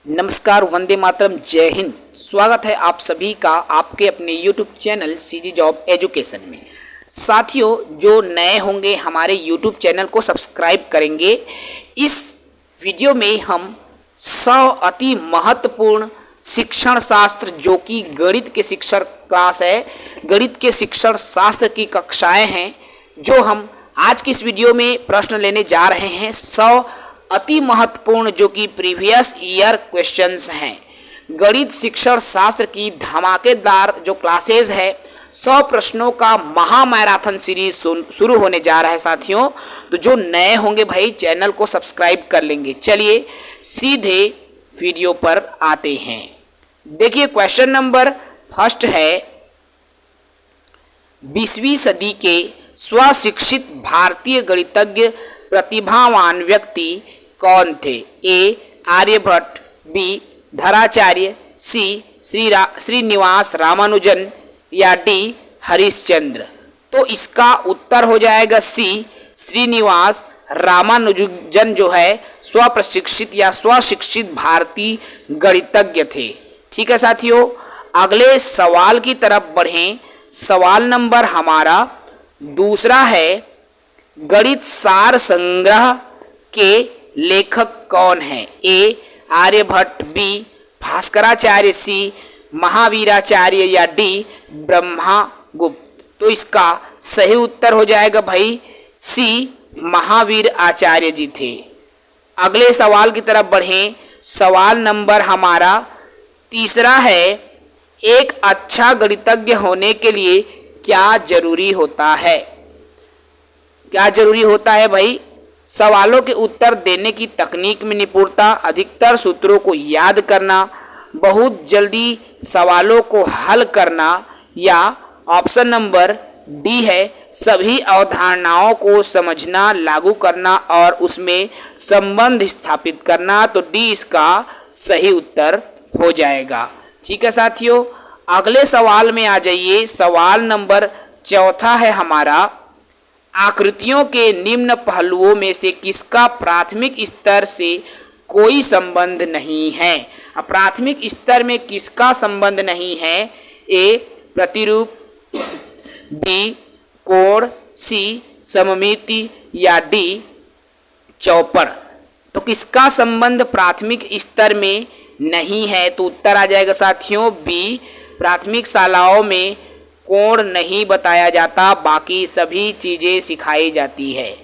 नमस्कार, वंदे मातरम, जय हिंद। स्वागत है आप सभी का आपके अपने YouTube channel CG job education में। साथियों, जो नए होंगे हमारे YouTube चैनल को सब्सक्राइब करेंगे। इस वीडियो में हम 100 अति महत्वपूर्ण शिक्षण शास्त्र, जो कि गणित के शिक्षण क्लास है, गणित के शिक्षण शास्त्र की कक्षाएं हैं, जो हम आज की इस वीडियो में प्रश्न लेने जा रहे हैं। 100 अति महत्वपूर्ण जो कि प्रीवियस ईयर क्वेश्चंस हैं। गणित शिक्षण शास्त्र की धमाकेदार जो क्लासेस है, 100 प्रश्नों का महा मैराथन सीरीज शुरू होने जा रहा है साथियों। तो जो नए होंगे भाई चैनल को सब्सक्राइब कर लेंगे। चलिए सीधे वीडियो पर आते हैं। देखिए, क्वेश्चन नंबर फर्स्ट है, 20वीं सदी के स्वशिक्षित भारतीय गणितज्ञ प्रतिभावान व्यक्ति कौन थे? ए. आर्यभट्ट, बी. धराचार्य, सी. श्रीनिवास रामानुजन या डी. हरिश्चंद्र। तो इसका उत्तर हो जाएगा सी. श्रीनिवास रामानुजन जो है स्वप्रशिक्षित या स्वशिक्षित भारतीय गणितज्ञ थे। ठीक है साथियों, अगले सवाल की तरफ बढ़ें। सवाल नंबर हमारा दूसरा है, गणित सार संग्रह के लेखक कौन है? ए. आर्यभट्ट, बी. भास्कराचार्य, सी. महावीराचार्य या डी. ब्रह्मगुप्त। तो इसका सही उत्तर हो जाएगा भाई सी. महावीर आचार्य जी थे। अगले सवाल की तरफ बढ़ें। सवाल नंबर हमारा तीसरा है, एक अच्छा गणितज्ञ होने के लिए क्या जरूरी होता है? क्या जरूरी होता है भाई? सवालों के उत्तर देने की तकनीक में निपुणता, अधिकतर सूत्रों को याद करना, बहुत जल्दी सवालों को हल करना, या ऑप्शन नंबर डी है, सभी अवधारणाओं को समझना, लागू करना और उसमें संबंध स्थापित करना। तो डी इसका सही उत्तर हो जाएगा। ठीक है साथियों, अगले सवाल में आ जाइए। सवाल नंबर चौथा है हमारा, आकृतियों के निम्न पहलुओं में से किसका प्राथमिक स्तर से कोई संबंध नहीं है? प्राथमिक स्तर में किसका संबंध नहीं है? ए. प्रतिरूप, बी. कोण, सी. सममिति या डी. चौपड़। तो किसका संबंध प्राथमिक स्तर में नहीं है? तो उत्तर आ जाएगा साथियों बी. प्राथमिक शालाओं में कोण नहीं बताया जाता, बाकी सभी चीजें सिखाई जाती है।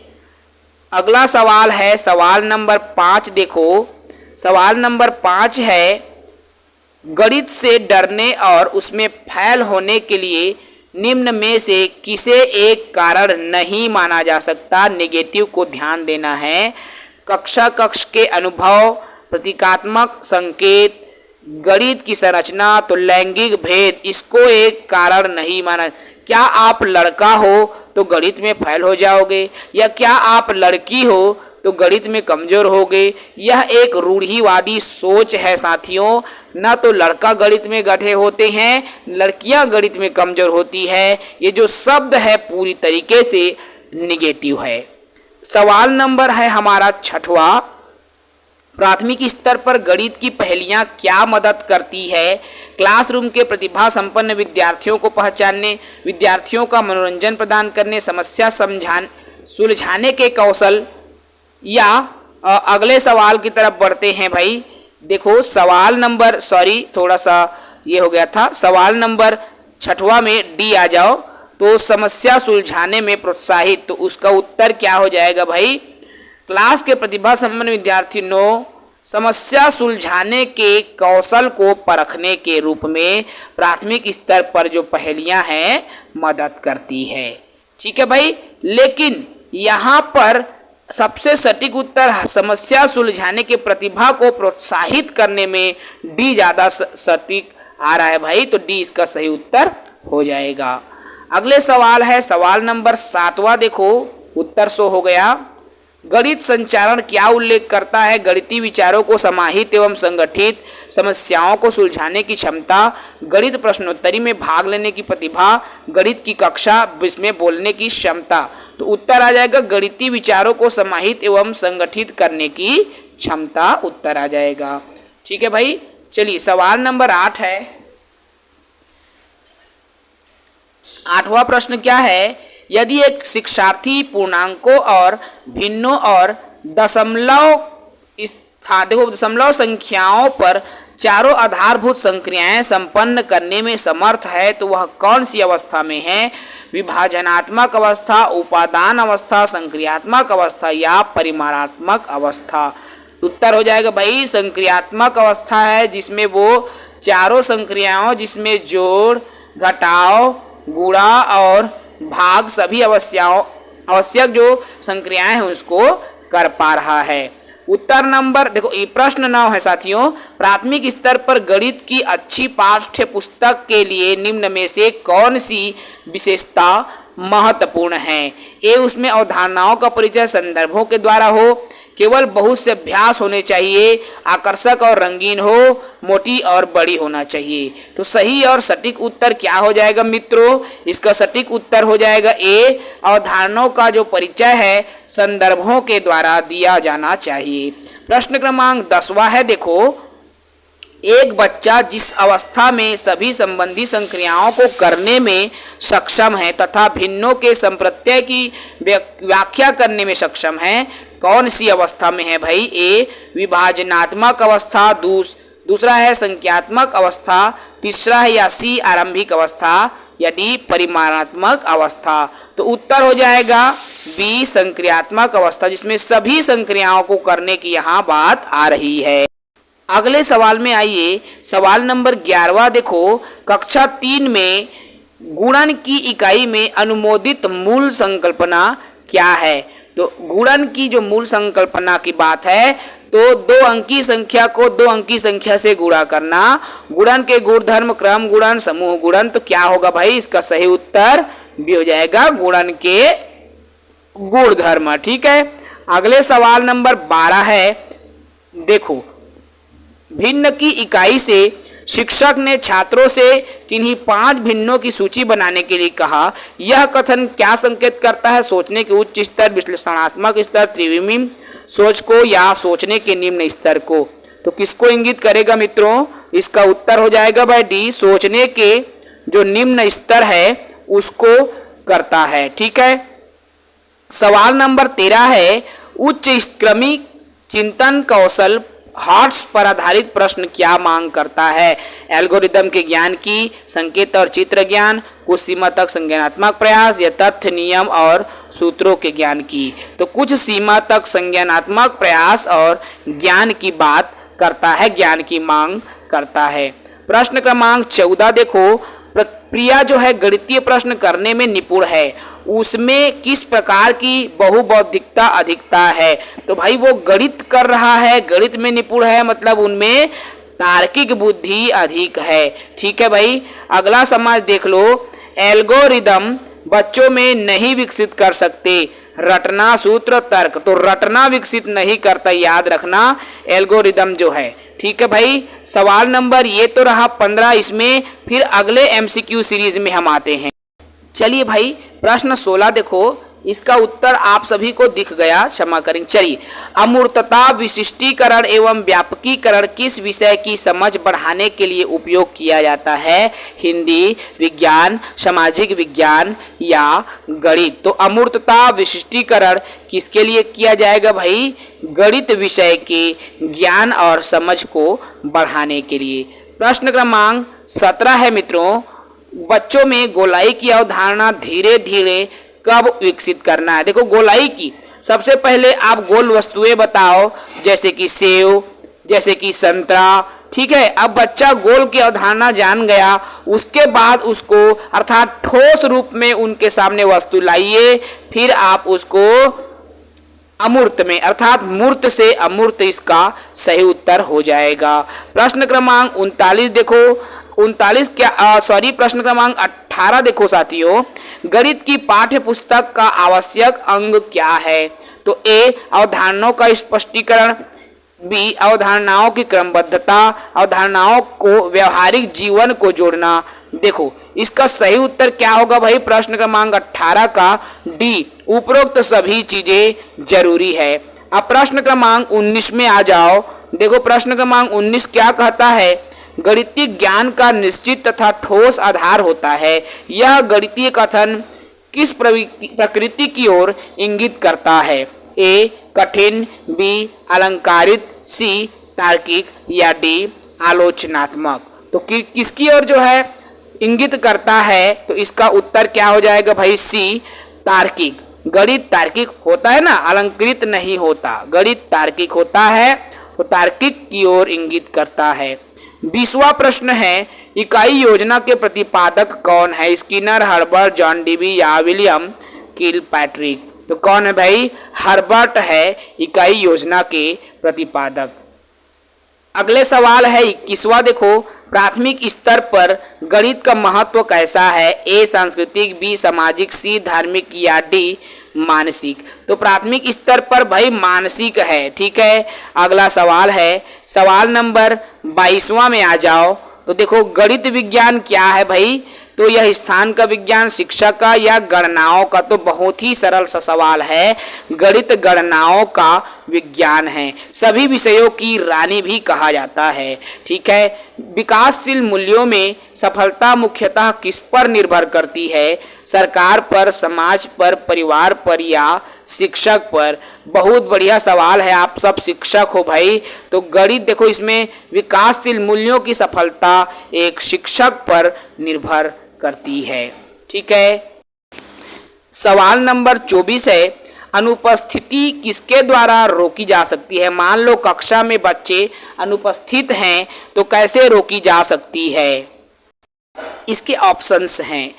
अगला सवाल है सवाल नंबर 5। देखो, सवाल नंबर 5 है, गणित से डरने और उसमें फेल होने के लिए निम्न में से किसे एक कारण नहीं माना जा सकता? नेगेटिव को ध्यान देना है। कक्ष के अनुभव, प्रतीकात्मक संकेत, गणित की संरचना, तो लैंगिक भेद इसको एक कारण नहीं माना। क्या आप लड़का हो तो गणित में फेल हो जाओगे, या क्या आप लड़की हो तो गणित में कमजोर होगे? यह एक रूढ़िवादी सोच है साथियों। ना तो लड़का गणित में गधे होते हैं, लड़कियां गणित में कमजोर होती है। ये जो शब्द है पूरी तरीके से निगेटिव है। सवाल नंबर है हमारा 6वां, प्राथमिक स्तर पर गणित की पहेलियां क्या मदद करती है? क्लासरूम के प्रतिभा संपन्न विद्यार्थियों को पहचानने, विद्यार्थियों का मनोरंजन प्रदान करने, समस्या सुलझाने के कौशल, या अगले सवाल की तरफ बढ़ते हैं भाई। देखो, सवाल नंबर थोड़ा सा ये हो गया था। सवाल नंबर 6वां में डी आ जाओ, तो समस्या सुलझाने में प्रोत्साहित। तो उसका उत्तर क्या हो जाएगा भाई? क्लास के प्रतिभा संपन्न विद्यार्थी समस्या सुलझाने के कौशल को परखने के रूप में प्राथमिक स्तर पर जो पहेलियां हैं मदद करती है। ठीक है भाई, लेकिन यहाँ पर सबसे सटीक उत्तर समस्या सुलझाने के प्रतिभा को प्रोत्साहित करने में डी ज्यादा सटीक आ रहा है भाई। तो डी इसका सही उत्तर हो जाएगा। अगले सवाल है सवाल नंबर 7वां। देखो, उत्तर सो हो गया। गणित संचारण क्या उल्लेख करता है? गणितीय विचारों को समाहित एवं संगठित, समस्याओं को सुलझाने की क्षमता, गणित प्रश्नोत्तरी में भाग लेने की प्रतिभा, गणित की कक्षा में बोलने की क्षमता। तो उत्तर आ जाएगा गणितीय विचारों को समाहित एवं संगठित करने की क्षमता, उत्तर आ जाएगा। ठीक है भाई। चलिए सवाल नंबर 8 है। 8वां प्रश्न क्या है, यदि एक शिक्षार्थी पूर्णांकों और भिन्नों और दशमलव संख्याओं पर चारों आधारभूत संक्रियाएं संपन्न करने में समर्थ है तो वह कौन सी अवस्था में है? विभाजनात्मक अवस्था, उपादान अवस्था, संक्रियात्मक अवस्था या परिमाणात्मक अवस्था? उत्तर हो जाएगा भाई संक्रियात्मक अवस्था है, जिसमें वो चारों संक्रियाओं जिसमें जोड़, घटाव, गुणा और भाग सभी आवश्यक जो संक्रियाएं हैं उसको कर पा रहा है। उत्तर नंबर देखो, ये प्रश्न 9 है साथियों। प्राथमिक स्तर पर गणित की अच्छी पाठ्य पुस्तक के लिए निम्न में से कौन सी विशेषता महत्वपूर्ण है? ए, उसमें अवधारणाओं का परिचय संदर्भों के द्वारा हो, केवल बहुत से अभ्यास होने चाहिए, आकर्षक और रंगीन हो, मोटी और बड़ी होना चाहिए। तो सही और सटीक उत्तर क्या हो जाएगा मित्रों? इसका सटीक उत्तर हो जाएगा ए, अवधारणाओं का जो परिचय है संदर्भों के द्वारा दिया जाना चाहिए। प्रश्न क्रमांक 10वां है। देखो, एक बच्चा जिस अवस्था में सभी संबंधी संक्रियाओं को करने में सक्षम है तथा भिन्नों के संप्रत्यय की व्याख्या करने में सक्षम है, कौन सी अवस्था में है भाई? ए, विभाजनात्मक अवस्था, दूसरा है संख्यात्मक अवस्था, तीसरा है या सी आरंभिक अवस्था, या डी परिमाणात्मक अवस्था? तो उत्तर हो जाएगा बी संक्रियात्मक अवस्था, जिसमें सभी संक्रियाओं को करने की यहाँ बात आ रही है। अगले सवाल में आइए, सवाल नंबर 11वां। देखो, कक्षा 3 में गुणन की इकाई में अनुमोदित मूल संकल्पना क्या है? तो गुणन की जो मूल संकल्पना की बात है तो 2 अंकी संख्या को 2 अंकी संख्या से गुणा करना, गुणन के गुणधर्म क्रम गुणन, समूह गुणन। तो क्या होगा भाई? इसका सही उत्तर भी हो जाएगा गुणन के गुणधर्म। ठीक है। अगले सवाल नंबर 12 है। देखो, भिन्न की इकाई से शिक्षक ने छात्रों से किन्हीं 5 भिन्नों की सूची बनाने के लिए कहा। यह कथन क्या संकेत करता है? सोचने के उच्च स्तर, विश्लेषणात्मक स्तर, त्रिविमीय सोच को या सोचने के निम्न स्तर को? तो किसको इंगित करेगा मित्रों? इसका उत्तर हो जाएगा भाई डी, सोचने के जो निम्न स्तर है उसको करता है। ठीक है। सवाल नंबर 13 है। उच्च क्रमिक चिंतन कौशल हॉट्स पर आधारित प्रश्न क्या मांग करता है? एल्गोरिदम के ज्ञान की, संकेत और चित्र ज्ञान, कुछ सीमा तक संज्ञानात्मक प्रयास, या तथ्य, नियम और सूत्रों के ज्ञान की? तो कुछ सीमा तक संज्ञानात्मक प्रयास और ज्ञान की बात करता है, ज्ञान की मांग करता है। प्रश्न क्रमांक 14 देखो, प्रिया जो है गणितीय प्रश्न करने में निपुण है, उसमें किस प्रकार की बहुबौद्धिकता अधिकता है? तो भाई वो गणित कर रहा है, गणित में निपुण है, मतलब उनमें तार्किक बुद्धि अधिक है। ठीक है भाई। अगला समाज देख लो, एल्गोरिदम बच्चों में नहीं विकसित कर सकते, रटना, सूत्र, तर्क। तो रटना विकसित नहीं करता, याद रखना एल्गोरिदम जो है। ठीक है भाई। सवाल नंबर ये तो रहा 15। इसमें फिर अगले MCQ सीरीज में हम आते हैं। चलिए भाई, प्रश्न 16 देखो, इसका उत्तर आप सभी को दिख गया, क्षमा करें। चलिए, अमूर्तता, विशिष्टीकरण एवं व्यापकीकरण किस विषय की समझ बढ़ाने के लिए उपयोग किया जाता है? हिंदी, विज्ञान, सामाजिक विज्ञान या गणित? तो अमूर्तता, विशिष्टीकरण किसके लिए किया जाएगा भाई? गणित विषय के ज्ञान और समझ को बढ़ाने के लिए। प्रश्न क्रमांक 17 है मित्रों, बच्चों में गोलाई की अवधारणा धीरे धीरे कब विकसित करना है? देखो, गोलाई की सबसे पहले आप गोल वस्तुएं बताओ, जैसे कि सेव, जैसे कि संतरा। ठीक है। अब बच्चा गोल की अवधारणा जान गया, उसके बाद उसको अर्थात ठोस रूप में उनके सामने वस्तु लाइए, फिर आप उसको अमूर्त में अर्थात मूर्त से अमूर्त, इसका सही उत्तर हो जाएगा। प्रश्न क्रमांक 39 देखो, 39 क्या प्रश्न क्रमांक 18 देखो साथियों, गणित की पाठ्य पुस्तक का आवश्यक अंग क्या है? तो ए, अवधारणाओं का स्पष्टीकरण, बी, अवधारणाओं की क्रमबद्धता, अवधारणाओं को व्यवहारिक जीवन को जोड़ना। देखो, इसका सही उत्तर क्या होगा भाई? प्रश्न क्रमांक 18 का डी, उपरोक्त सभी चीजें जरूरी है। अब प्रश्न क्रमांक 19 में आ जाओ। देखो प्रश्न क्रमांक 19 क्या कहता है, गणितीय ज्ञान का निश्चित तथा ठोस आधार होता है। यह गणितीय कथन किस प्रकृति की ओर इंगित करता है? ए कठिन, बी अलंकारित, सी तार्किक या डी आलोचनात्मक। तो किसकी ओर जो है इंगित करता है? तो इसका उत्तर क्या हो जाएगा भाई? सी तार्किक। गणित तार्किक होता है ना, अलंकृत नहीं होता। गणित तार्किक होता है तो तार्किक की ओर इंगित करता है। 20वां प्रश्न है, इकाई योजना के प्रतिपादक कौन है? स्किनर, हर्बर्ट, जॉन डीवी या विलियम किलपैट्रिक। तो कौन है भाई? हर्बर्ट है इकाई योजना के प्रतिपादक। अगले सवाल है 21वां, देखो प्राथमिक स्तर पर गणित का महत्व कैसा है? ए सांस्कृतिक, बी सामाजिक, सी धार्मिक या डी मानसिक। तो प्राथमिक स्तर पर भाई मानसिक है। ठीक है, अगला सवाल है, सवाल नंबर 22वां में आ जाओ। तो देखो गणित विज्ञान क्या है भाई? तो यह स्थान का विज्ञान, शिक्षा का या गणनाओं का? तो बहुत ही सरल सा सवाल है, गणित गणनाओं का विज्ञान है। सभी विषयों की रानी भी कहा जाता है। ठीक है, विकासशील मूल्यों में सफलता मुख्यतः किस पर निर्भर करती है? सरकार पर, समाज पर, परिवार पर या शिक्षक पर? बहुत बढ़िया सवाल है, आप सब शिक्षक हो भाई। तो गणित देखो इसमें विकासशील मूल्यों की सफलता एक शिक्षक पर निर्भर करती है। ठीक है, सवाल नंबर 24 है, अनुपस्थिति किसके द्वारा रोकी जा सकती है? मान लो कक्षा में बच्चे अनुपस्थित हैं तो कैसे रोकी जा सकती है? इसके ऑप्शंस हैं।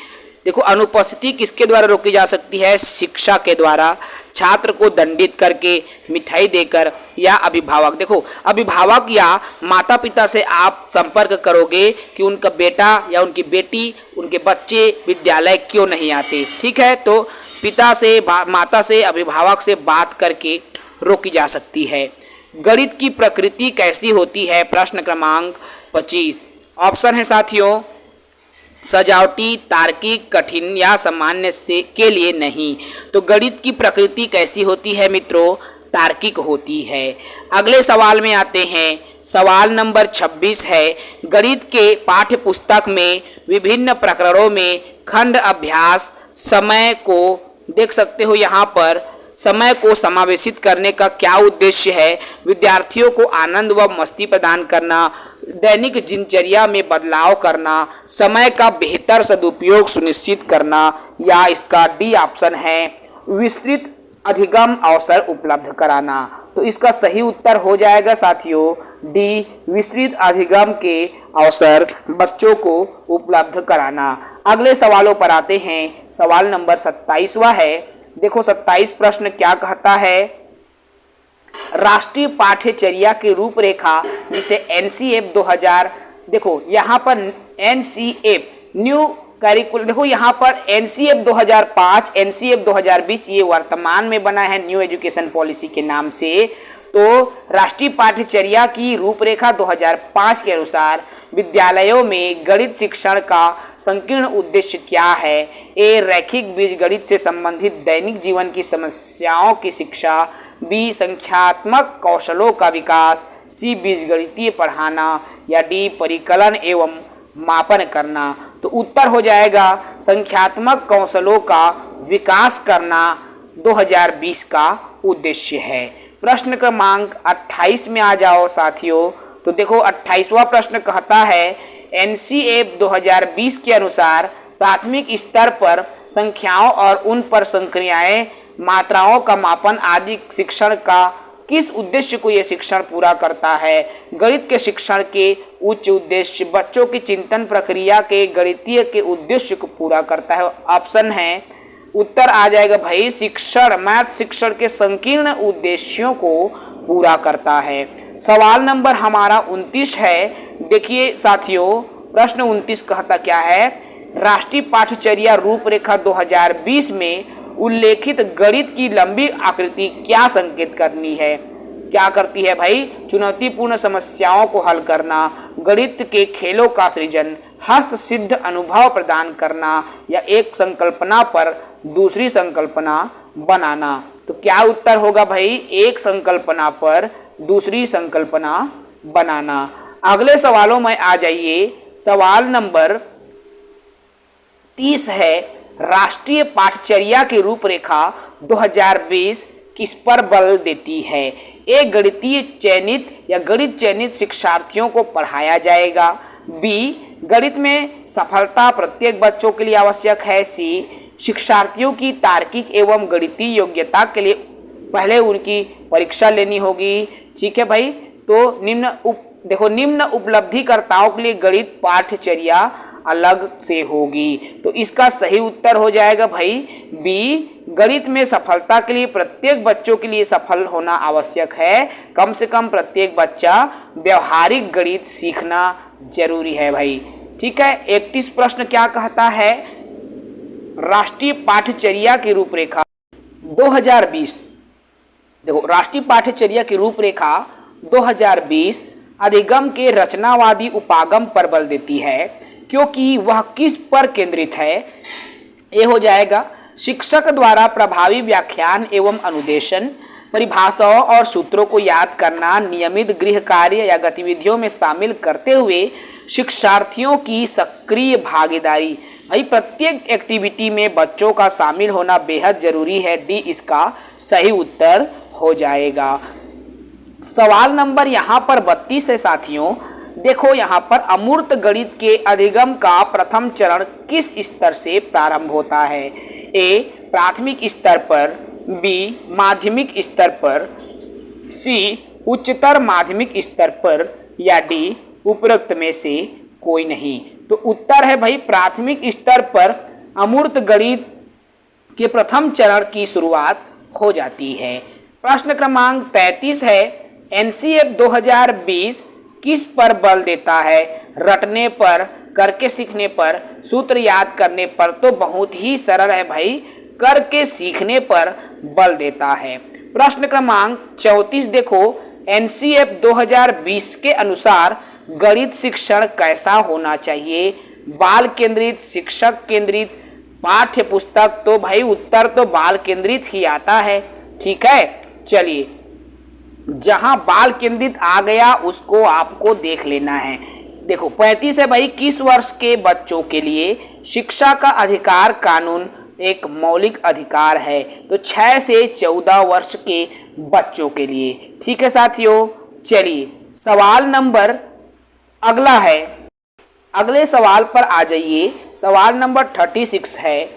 देखो अनुपस्थिति किसके द्वारा रोकी जा सकती है? शिक्षा के द्वारा, छात्र को दंडित करके, मिठाई देकर या अभिभावक। देखो अभिभावक या माता पिता से आप संपर्क करोगे कि उनका बेटा या उनकी बेटी, उनके बच्चे विद्यालय क्यों नहीं आते। ठीक है, तो पिता से, माता से, अभिभावक से बात करके रोकी जा सकती है। गणित की प्रकृति कैसी होती है? प्रश्न क्रमांक 25। ऑप्शन है साथियों, सजावटी, तार्किक, कठिन या सामान्य से के लिए नहीं। तो गणित की प्रकृति कैसी होती है मित्रों? तार्किक होती है। अगले सवाल में आते हैं, सवाल नंबर 26 है, गणित के पाठ्य पुस्तक में विभिन्न प्रकरणों में खंड अभ्यास समय को देख सकते हो। यहाँ पर समय को समावेशित करने का क्या उद्देश्य है? विद्यार्थियों को आनंद व मस्ती प्रदान करना, दैनिक दिनचर्या में बदलाव करना, समय का बेहतर सदुपयोग सुनिश्चित करना या इसका डी ऑप्शन है विस्तृत अधिगम अवसर उपलब्ध कराना। तो इसका सही उत्तर हो जाएगा साथियों डी, विस्तृत अधिगम के अवसर बच्चों को उपलब्ध कराना। अगले सवालों पर आते हैं, सवाल नंबर 27वां है। देखो 27 प्रश्न क्या कहता है, राष्ट्रीय पाठ्यचर्या की रूपरेखा जिसे एनसीएफ 2000, देखो यहाँ पर एनसीएफ न्यू करिकुलम, देखो यहाँ पर एनसीएफ 2005, एनसीएफ 2020 ये वर्तमान में बना है न्यू एजुकेशन पॉलिसी के नाम से। तो राष्ट्रीय पाठ्यचर्या की रूपरेखा 2005 के अनुसार विद्यालयों में गणित शिक्षण का संकीर्ण उद्देश्य क्या है? ए रैखिक बीजगणित से संबंधित दैनिक जीवन की समस्याओं की शिक्षा, बी संख्यात्मक कौशलों का विकास, सी बीजगणितीय पढ़ाना या डी परिकलन एवं मापन करना। तो उत्तर हो जाएगा संख्यात्मक कौशलों का विकास करना 2020 का उद्देश्य है। प्रश्न क्रमांक 28 में आ जाओ साथियों। तो देखो 28वां प्रश्न कहता है, एनसीएफ 2020 के अनुसार प्राथमिक स्तर पर संख्याओं और उन पर संक्रियाएं, मात्राओं का मापन आदि शिक्षण का किस उद्देश्य को यह शिक्षण पूरा करता है? गणित के शिक्षण के उच्च उद्देश्य, बच्चों की चिंतन प्रक्रिया के गणितीय के उद्देश्य को पूरा करता है। ऑप्शन है, उत्तर आ जाएगा भाई शिक्षण, मैथ शिक्षण के संकीर्ण उद्देश्यों को पूरा करता है। सवाल नंबर हमारा 29 है। देखिए साथियों प्रश्न 29 कहता क्या है, राष्ट्रीय पाठ्यचर्या रूपरेखा 2020 में उल्लेखित गणित की लंबी आकृति क्या संकेत करनी है? क्या करती है भाई? चुनौतीपूर्ण समस्याओं को हल करना, गणित के खेलों का सृजन, हस्त सिद्ध अनुभव प्रदान करना या एक संकल्पना पर दूसरी संकल्पना बनाना। तो क्या उत्तर होगा भाई? एक संकल्पना पर दूसरी संकल्पना बनाना। अगले सवालों में आ जाइए। सवाल नंबर 30 है, राष्ट्रीय पाठचर्या की रूपरेखा 2020 किस पर बल देती है? ए, गणितीय चयनित या गणित चयनित शिक्षार्थियों को पढ़ाया जाएगा। बी, गणित में सफलता प्रत्येक बच्चों के लिए आवश्यक है। सी, शिक्षार्थियों की तार्किक एवं गणितीय योग्यता के लिए पहले उनकी परीक्षा लेनी होगी। ठीक है भाई, तो निम्न उपलब्धिकर्ताओं के लिए गणित पाठचर्या अलग से होगी। तो इसका सही उत्तर हो जाएगा भाई बी, गणित में सफलता के लिए प्रत्येक बच्चों के लिए सफल होना आवश्यक है। कम से कम प्रत्येक बच्चा व्यवहारिक गणित सीखना जरूरी है भाई। ठीक है, 31 प्रश्न क्या कहता है? राष्ट्रीय पाठचर्या की रूपरेखा 2020। देखो, राष्ट्रीय पाठचर्या की रूपरेखा 2020 अधिगम के रचनावादी उपागम पर बल देती है, क्योंकि वह किस पर केंद्रित है? ये हो जाएगा शिक्षक द्वारा प्रभावी व्याख्यान एवं अनुदेशन, परिभाषाओं और सूत्रों को याद करना, नियमित गृह कार्य या गतिविधियों में शामिल करते हुए शिक्षार्थियों की सक्रिय भागीदारी। भाई, प्रत्येक एक्टिविटी में बच्चों का शामिल होना बेहद जरूरी है। डी इसका सही उत्तर हो जाएगा। सवाल नंबर यहाँ पर 32 है साथियों। देखो, यहाँ पर अमूर्त गणित के अधिगम का प्रथम चरण किस स्तर से प्रारंभ होता है? ए, प्राथमिक स्तर पर। बी, माध्यमिक स्तर पर। सी, उच्चतर माध्यमिक स्तर पर। या डी, उपरोक्त में से कोई नहीं। तो उत्तर है भाई प्राथमिक स्तर पर अमूर्त गणित के प्रथम चरण की शुरुआत हो जाती है। प्रश्न क्रमांक 33 है, एनसीएफ 2020 किस पर बल देता है? रटने पर, करके सीखने पर, सूत्र याद करने पर? तो बहुत ही सरल है भाई, करके सीखने पर बल देता है। प्रश्न क्रमांक 34 देखो, एनसीएफ 2020 के अनुसार गणित शिक्षण कैसा होना चाहिए? बाल केंद्रित, शिक्षक केंद्रित, पाठ्य पुस्तक? तो भाई उत्तर तो बाल केंद्रित ही आता है। ठीक है, चलिए, जहां बाल केंद्रित आ गया उसको आपको देख लेना है। देखो, 35 है भाई, किस वर्ष के बच्चों के लिए शिक्षा का अधिकार कानून एक मौलिक अधिकार है? तो 6 से 14 वर्ष के बच्चों के लिए। ठीक है साथियों, चलिए सवाल नंबर अगला है। अगले सवाल पर आ जाइए। सवाल नंबर 36 है,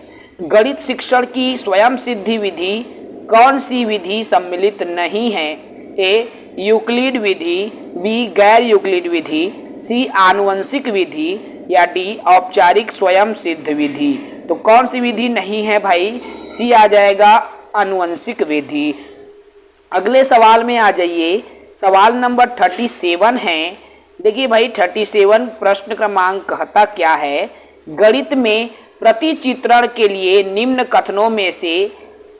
गणित शिक्षण की स्वयं सिद्धि विधि कौन सी विधि सम्मिलित नहीं है? ए, यूक्लिड विधि। बी, गैर यूक्लिड विधि। सी, आनुवंशिक विधि। या डी, औपचारिक स्वयं सिद्ध विधि। तो कौन सी विधि नहीं है भाई? सी आ जाएगा, आनुवंशिक विधि। अगले सवाल में आ जाइए। सवाल नंबर 37 है। देखिए भाई, 37 प्रश्न क्रमांक कहता क्या है? गणित में प्रतिचित्रण के लिए निम्न कथनों में से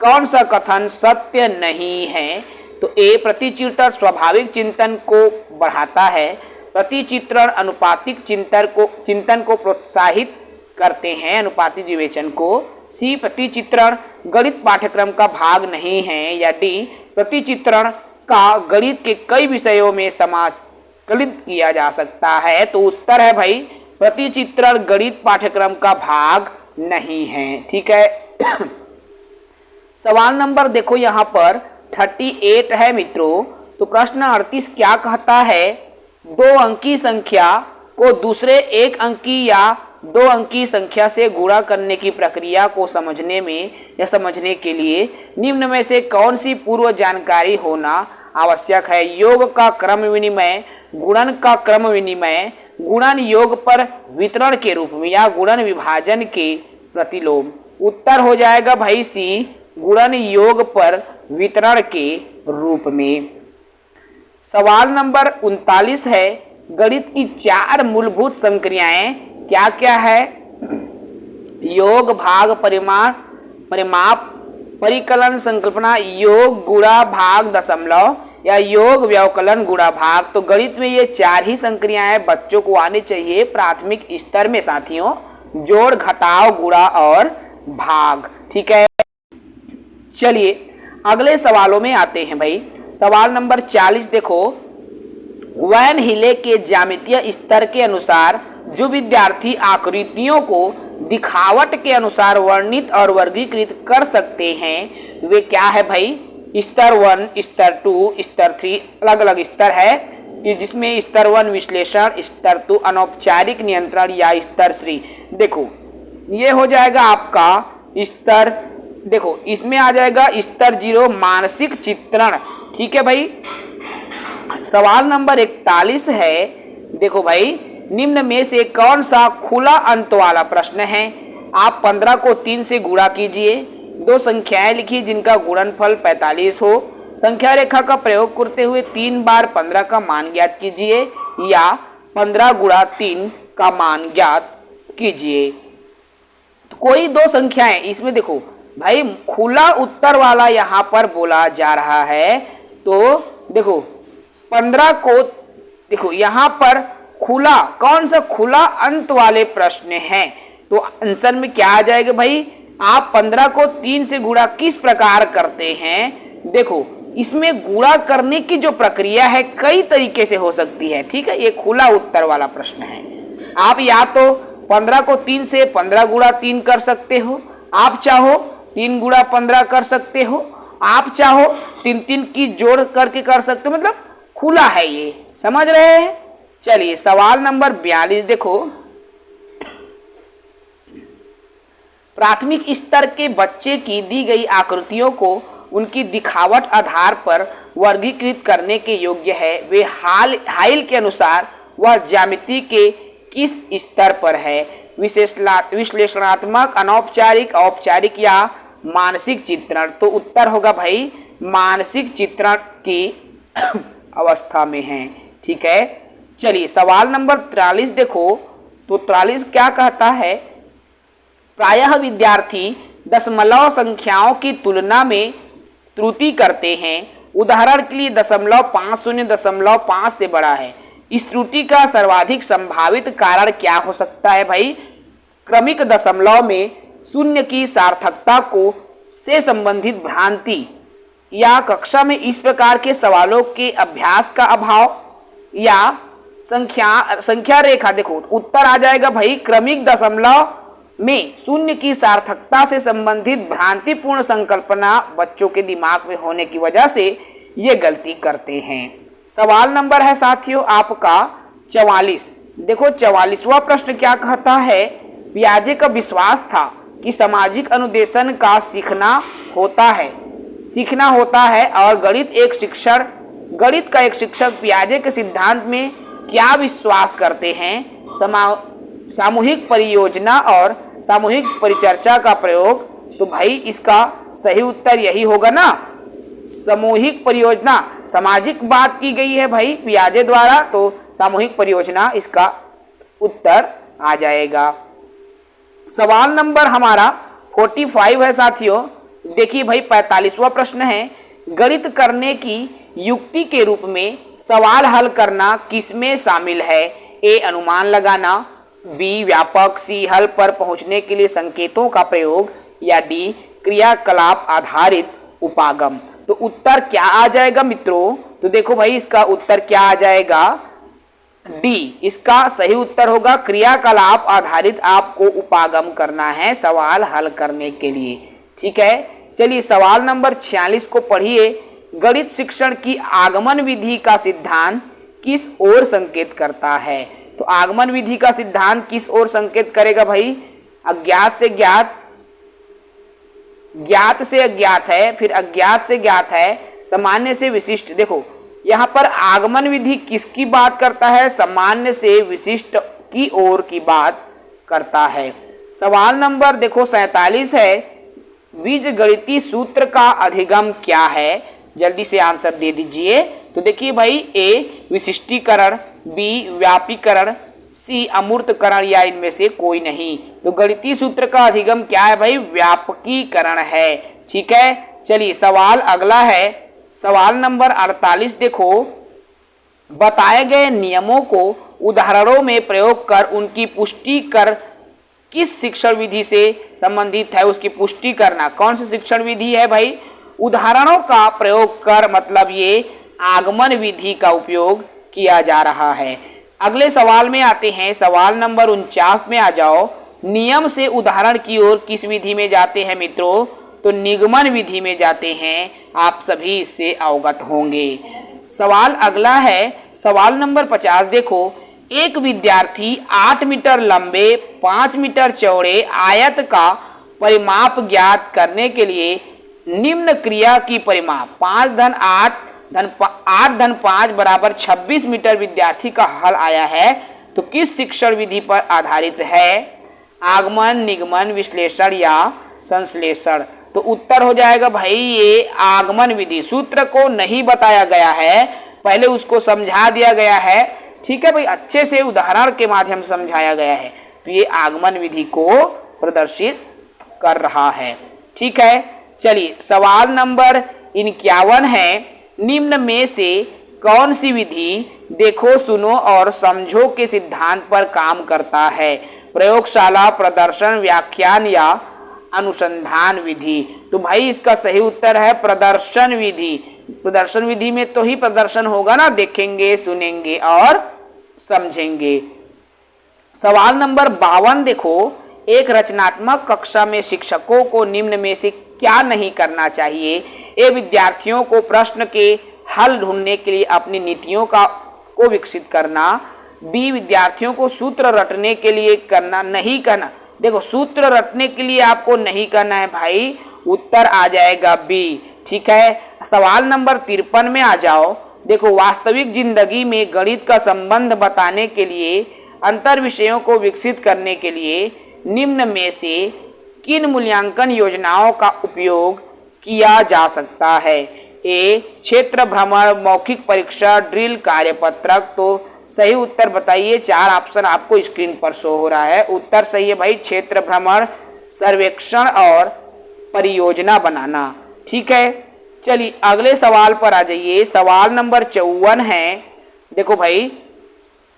कौन सा कथन सत्य नहीं है? तो ए, प्रतिचित्रण स्वाभाविक चिंतन को बढ़ाता है। प्रतिचित्रण अनुपातिक चिंतन को प्रोत्साहित करते हैं, अनुपातिक विवेचन को। सी, प्रतिचित्रण गणित पाठ्यक्रम का भाग नहीं है। या डी, प्रतिचित्रण का गणित के कई विषयों में समाकलित किया जा सकता है। तो उत्तर है भाई प्रतिचित्रण गणित पाठ्यक्रम का भाग नहीं है। ठीक है। सवाल नंबर देखो यहाँ पर 38 है मित्रों। तो प्रश्न 38 क्या कहता है? 2 अंकी संख्या को दूसरे 1 अंकी या 2 अंकी संख्या से गुणा करने की प्रक्रिया को समझने में या समझने के लिए निम्न में से कौन सी पूर्व जानकारी होना आवश्यक है? योग का क्रम विनिमय, गुणन का क्रम विनिमय, गुणन योग पर वितरण के रूप में, या गुणन विभाजन के प्रतिलोम। उत्तर हो जाएगा भाई सी, गुणन योग पर वितरण के रूप में। सवाल नंबर 39 है, गणित की 4 मूलभूत संक्रियाएं क्या क्या है? योग, भाग, परिमाप, परिकलन, संकल्पना, योग, गुणा, भाग, दशमलव, या योग, व्यवकलन, गुणा, भाग। तो गणित में ये 4 ही संक्रियाएं बच्चों को आनी चाहिए प्राथमिक स्तर में साथियों, जोड़, घटाव, गुणा और भाग। ठीक है, चलिए अगले सवालों में आते हैं भाई। सवाल नंबर 40 देखो, वैन हिले के ज्यामितीय स्तर के अनुसार जो विद्यार्थी आकृतियों को दिखावट के अनुसार वर्णित और वर्गीकृत कर सकते हैं वे क्या है भाई? स्तर 1, स्तर 2, स्तर 3, अलग अलग स्तर है कि जिसमें स्तर 1 विश्लेषण, स्तर 2 अनौपचारिक नियंत्रण या स्तर 3। देखो ये हो जाएगा आपका स्तर, देखो इसमें आ जाएगा स्तर 0 मानसिक चित्रण। ठीक है भाई। सवाल नंबर 41 है, देखो भाई निम्न में से कौन सा खुला अंत वाला प्रश्न है? आप 15 को 3 से गुणा कीजिए, दो संख्याएं लिखी जिनका गुणनफल 45 हो, संख्या रेखा का प्रयोग करते हुए 3 बार 15 का मान ज्ञात कीजिए या 15 गुणा 3 का मान ज्ञात कीजिए। तो कोई दो संख्याएं इसमें देखो भाई खुला उत्तर वाला यहाँ पर बोला जा रहा है, तो देखो 15 को देखो यहाँ पर खुला, कौन सा खुला अंत वाले प्रश्न हैं, तो आंसर में क्या आ जाएगा भाई? आप 15 को 3 से गुणा किस प्रकार करते हैं? देखो इसमें गुणा करने की जो प्रक्रिया है कई तरीके से हो सकती है। ठीक है, ये खुला उत्तर वाला प्रश्न है। आप या तो 15 को 3 से 15 गुणा 3 कर सकते हो, आप चाहो 3 गुणा 15 कर सकते हो, आप चाहो 3 की जोड़ करके कर सकते हो, मतलब खुला है ये, समझ रहे हैं। चलिए सवाल नंबर 42 देखो, प्राथमिक स्तर के बच्चे की दी गई आकृतियों को उनकी दिखावट आधार पर वर्गीकृत करने के योग्य है, वे हाइल के अनुसार वह ज्यामिति के किस स्तर पर है? विश्लेषणात्मक, अनौपचारिक, औपचारिक या मानसिक चित्रण? तो उत्तर होगा भाई मानसिक चित्रण की अवस्था में है। ठीक है। चलिए सवाल नंबर 43 देखो, तो 43 क्या कहता है? प्रायः विद्यार्थी दशमलव संख्याओं की तुलना में त्रुटि करते हैं, उदाहरण के लिए 0.50 0.5 से बड़ा है। इस त्रुटि का सर्वाधिक संभावित कारण क्या हो सकता है भाई? क्रमिक दशमलव में शून्य की सार्थकता को से संबंधित भ्रांति या कक्षा में इस प्रकार के सवालों के अभ्यास का अभाव या संख्या रेखा। देखो उत्तर आ जाएगा भाई क्रमिक दशमलव में शून्य की सार्थकता से संबंधित भ्रांतिपूर्ण संकल्पना बच्चों के दिमाग में होने की वजह से ये गलती करते हैं। सवाल नंबर है साथियों आपका 44। देखो 44वां प्रश्न क्या कहता है? पियाजे का विश्वास था कि सामाजिक अनुदेशन का सीखना होता है और गणित का एक शिक्षक पियाजे के सिद्धांत में क्या विश्वास करते हैं? सामूहिक परियोजना और सामूहिक परिचर्चा का प्रयोग। तो भाई इसका सही उत्तर यही होगा ना, सामूहिक परियोजना, सामाजिक बात की गई है भाई पियाजे द्वारा, तो सामूहिक परियोजना इसका उत्तर आ जाएगा। सवाल नंबर हमारा 45 है साथियों। देखिए भाई 45वां प्रश्न है, गणित करने की युक्ति के रूप में सवाल हल करना किसमें शामिल है? ए अनुमान लगाना, बी व्यापक, सी हल पर पहुंचने के लिए संकेतों का प्रयोग या डी क्रियाकलाप आधारित उपागम। तो उत्तर क्या आ जाएगा मित्रों? तो देखो भाई इसका उत्तर क्या आ जाएगा? डी इसका सही उत्तर होगा। क्रियाकलाप आधारित आपको उपागम करना है सवाल हल करने के लिए। ठीक है। चलिए सवाल नंबर 46 को पढ़िए। गणित शिक्षण की आगमन विधि का सिद्धांत किस ओर संकेत करता है? तो आगमन विधि का सिद्धांत किस ओर संकेत करेगा भाई? अज्ञात से ज्ञात, ज्ञात से अज्ञात है, फिर अज्ञात से ज्ञात है, सामान्य से विशिष्ट। देखो यहाँ पर आगमन विधि किसकी बात करता है? सामान्य से विशिष्ट की ओर की बात करता है। सवाल नंबर देखो 47 है, बीजगणितीय सूत्र का अधिगम क्या है? जल्दी से आंसर दे दीजिए। तो देखिए भाई ए विशिष्टीकरण, बी व्यापीकरण, सी अमूर्तकरण या इनमें से कोई नहीं। तो गणितीय सूत्र का अधिगम क्या है भाई? व्यापकीकरण है। ठीक है। चलिए सवाल अगला है, सवाल नंबर 48 देखो, बताए गए नियमों को उदाहरणों में प्रयोग कर उनकी पुष्टि कर किस शिक्षण विधि से संबंधित है? उसकी पुष्टि करना कौन सी शिक्षण विधि है भाई? उदाहरणों का प्रयोग कर, मतलब ये आगमन विधि का उपयोग किया जा रहा है। अगले सवाल में आते हैं, सवाल नंबर 49 में आ जाओ। नियम से उदाहरण की ओर किस विधि में जाते हैं मित्रों? तो निगमन विधि में जाते हैं। आप सभी इससे अवगत होंगे। सवाल अगला है, सवाल नंबर 50 देखो। एक विद्यार्थी 8 मीटर लंबे 5 मीटर चौड़े आयत का परिमाप ज्ञात करने के लिए निम्न क्रिया की परिमाप 5 धन 8 धन 5 बराबर 26 मीटर विद्यार्थी का हल आया है, तो किस शिक्षण विधि पर आधारित है? आगमन, निगमन, विश्लेषण या संश्लेषण? तो उत्तर हो जाएगा भाई ये आगमन विधि। सूत्र को नहीं बताया गया है, पहले उसको समझा दिया गया है। ठीक है भाई, अच्छे से उदाहरण के माध्यम से समझाया गया है, तो ये आगमन विधि को प्रदर्शित कर रहा है। ठीक है, चलिए सवाल नंबर 51 है। निम्न में से कौन सी विधि देखो, सुनो और समझो के सिद्धांत पर काम करता है? प्रयोगशाला, प्रदर्शन, व्याख्यान या अनुसंधान विधि? तो भाई इसका सही उत्तर है प्रदर्शन विधि। प्रदर्शन विधि में तो ही प्रदर्शन होगा ना, देखेंगे, सुनेंगे और समझेंगे। सवाल नंबर 52 देखो। एक रचनात्मक कक्षा में शिक्षकों को निम्न में से क्या नहीं करना चाहिए? ए, विद्यार्थियों को प्रश्न के हल ढूंढने के लिए अपनी नीतियों को विकसित करना। बी, विद्यार्थियों को सूत्र रटने के लिए नहीं करना। देखो, सूत्र रटने के लिए आपको नहीं करना है भाई, उत्तर आ जाएगा बी। ठीक है, सवाल नंबर 53 में आ जाओ। देखो, वास्तविक जिंदगी में गणित का संबंध बताने के लिए अंतर विषयों को विकसित करने के लिए निम्न में से किन मूल्यांकन योजनाओं का उपयोग किया जा सकता है? ए, क्षेत्र भ्रमण, मौखिक परीक्षा, ड्रिल, कार्यपत्रक? तो सही उत्तर बताइए। 4 ऑप्शन आपको स्क्रीन पर शो हो रहा है। उत्तर सही है भाई, क्षेत्र भ्रमण, सर्वेक्षण और परियोजना बनाना। ठीक है, चलिए अगले सवाल पर आ जाइए। सवाल नंबर 54 है। देखो भाई,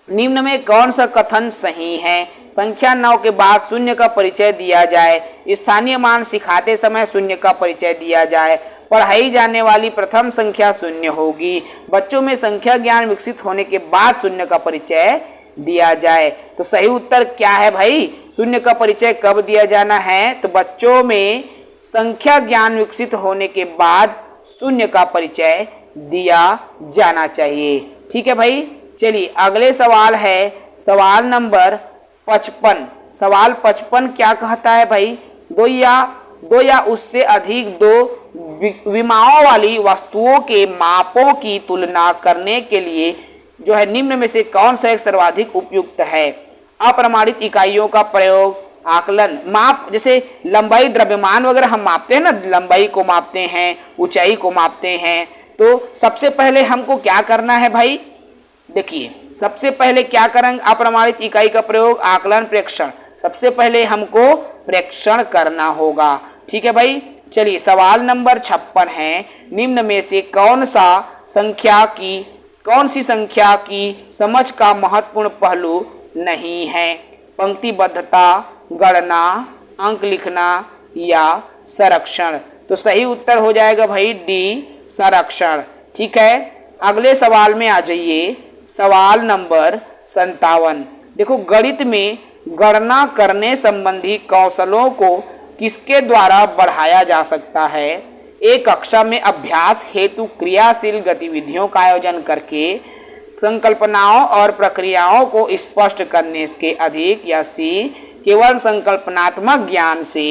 निम्न में कौन सा कथन सही है? संख्या 9 के बाद शून्य का परिचय दिया जाए। स्थानीय मान सिखाते समय शून्य का परिचय दिया जाए। पढ़ाई जाने वाली प्रथम संख्या शून्य होगी। बच्चों में संख्या ज्ञान विकसित होने के बाद शून्य का परिचय दिया जाए। तो सही उत्तर क्या है भाई? शून्य का परिचय कब दिया जाना है? तो बच्चों में संख्या ज्ञान विकसित होने के बाद शून्य का परिचय दिया जाना चाहिए। ठीक है भाई, चलिए अगले सवाल है, सवाल नंबर 55। सवाल 55 क्या कहता है भाई? दो या उससे अधिक दो विमाओं वाली वस्तुओं के मापों की तुलना करने के लिए जो है निम्न में से कौन सा एक सर्वाधिक उपयुक्त है? अप्रमाणित इकाइयों का प्रयोग, आकलन, माप, जैसे लंबाई, द्रव्यमान वगैरह हम मापते हैं ना, लंबाई को मापते हैं, ऊंचाई को मापते हैं। तो सबसे पहले हमको क्या करना है भाई? देखिए, सबसे पहले क्या करेंगे? अप्रमाणित इकाई का प्रयोग, आकलन, प्रेक्षण। सबसे पहले हमको प्रेक्षण करना होगा। ठीक है भाई, चलिए सवाल नंबर 56 है। निम्न में से कौन सी संख्या की समझ का महत्वपूर्ण पहलू नहीं है? पंक्तिबद्धता, गणना, अंक लिखना या संरक्षण? तो सही उत्तर हो जाएगा भाई डी, संरक्षण। ठीक है, अगले सवाल में आ जाइए। सवाल नंबर 57। देखो, गणित में गणना करने संबंधी कौशलों को किसके द्वारा बढ़ाया जा सकता है? एक, कक्षा में अभ्यास हेतु क्रियाशील गतिविधियों का आयोजन करके संकल्पनाओं और प्रक्रियाओं को स्पष्ट करने के अधिक, या सी, केवल संकल्पनात्मक ज्ञान से,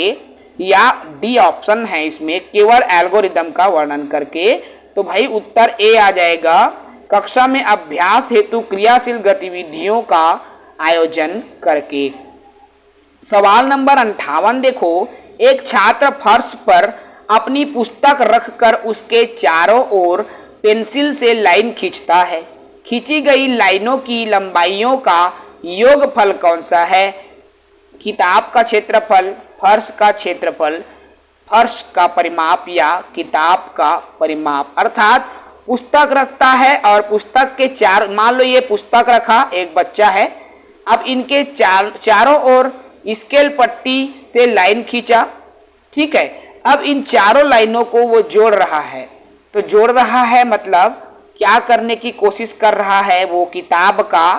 या डी ऑप्शन है इसमें, केवल एल्गोरिदम का वर्णन करके। तो भाई उत्तर ए आ जाएगा, कक्षा में अभ्यास हेतु क्रियाशील गतिविधियों का आयोजन करके। सवाल नंबर 58 देखो, एक छात्र फर्श पर अपनी पुस्तक रखकर उसके चारों ओर पेंसिल से लाइन खींचता है। खींची गई लाइनों की लंबाइयों का योगफल कौन सा है? किताब का क्षेत्रफल, फर्श का क्षेत्रफल, फर्श का परिमाप या किताब का परिमाप? अर्थात पुस्तक रखता है और पुस्तक के मान लो ये पुस्तक रखा, एक बच्चा है, अब इनके चारों ओर स्केल पट्टी से लाइन खींचा। ठीक है, अब इन चारों लाइनों को वो जोड़ रहा है। तो जोड़ रहा है मतलब क्या करने की कोशिश कर रहा है, वो किताब का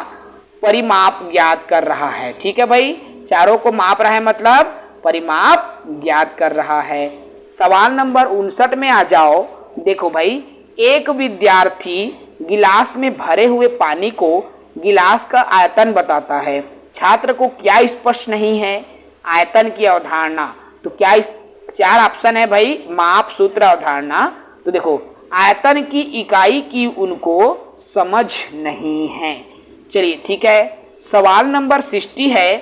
परिमाप ज्ञात कर रहा है। ठीक है भाई, चारों को माप रहा है मतलब परिमाप ज्ञात कर रहा है। सवाल नंबर 59 में आ जाओ। देखो भाई, एक विद्यार्थी गिलास में भरे हुए पानी को गिलास का आयतन बताता है। छात्र को क्या स्पष्ट नहीं है? आयतन की अवधारणा। तो क्या इस चार ऑप्शन है भाई, माप, सूत्र, अवधारणा। तो देखो, आयतन की इकाई की उनको समझ नहीं है। चलिए ठीक है, सवाल नंबर 60 है।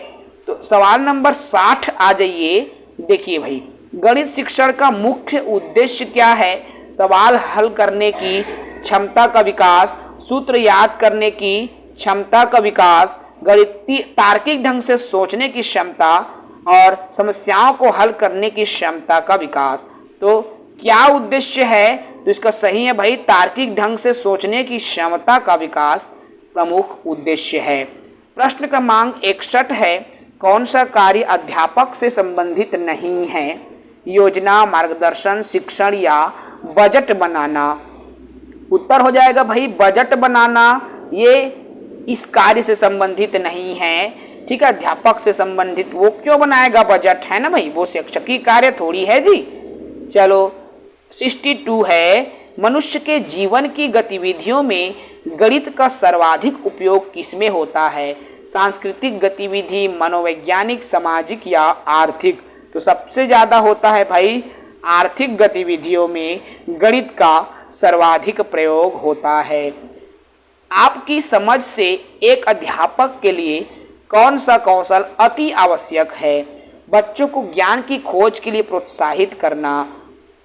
तो सवाल नंबर 60 आ जाइए। देखिए भाई, गणित शिक्षण का मुख्य उद्देश्य क्या है? सवाल हल करने की क्षमता का विकास, सूत्र याद करने की क्षमता का विकास, गणितीय तार्किक ढंग से सोचने की क्षमता और समस्याओं को हल करने की क्षमता का विकास। तो क्या उद्देश्य है? तो इसका सही है भाई, तार्किक ढंग से सोचने की क्षमता का विकास प्रमुख उद्देश्य है। प्रश्न क्रमांक 61 है, कौन सा कार्य अध्यापक से संबंधित नहीं है? योजना, मार्गदर्शन, शिक्षण या बजट बनाना। उत्तर हो जाएगा भाई बजट बनाना। ये इस कार्य से संबंधित नहीं है। ठीक है, अध्यापक से संबंधित वो क्यों बनाएगा बजट, है ना भाई, वो शिक्षकीय कार्य थोड़ी है जी। चलो 62 है, मनुष्य के जीवन की गतिविधियों में गणित का सर्वाधिक उपयोग किसमें होता है? सांस्कृतिक गतिविधि, मनोवैज्ञानिक, सामाजिक या आर्थिक। तो सबसे ज्यादा होता है भाई आर्थिक गतिविधियों में गणित का सर्वाधिक प्रयोग होता है। आपकी समझ से एक अध्यापक के लिए कौन सा कौशल अति आवश्यक है? बच्चों को ज्ञान की खोज के लिए प्रोत्साहित करना,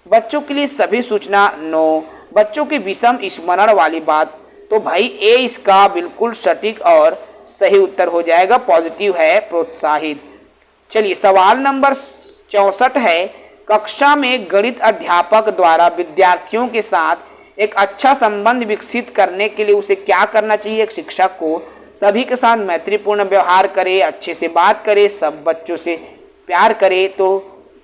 बच्चों के लिए सभी सूचना नो, बच्चों की विषम स्मरण वाली बात। तो भाई ए इसका बिल्कुल सटीक और सही उत्तर हो जाएगा, पॉजिटिव है, प्रोत्साहित। चलिए सवाल नंबर 64 है, कक्षा में गणित अध्यापक द्वारा विद्यार्थियों के साथ एक अच्छा संबंध विकसित करने के लिए उसे क्या करना चाहिए? एक शिक्षक को सभी के साथ मैत्रीपूर्ण व्यवहार करे, अच्छे से बात करे, सब बच्चों से प्यार करे। तो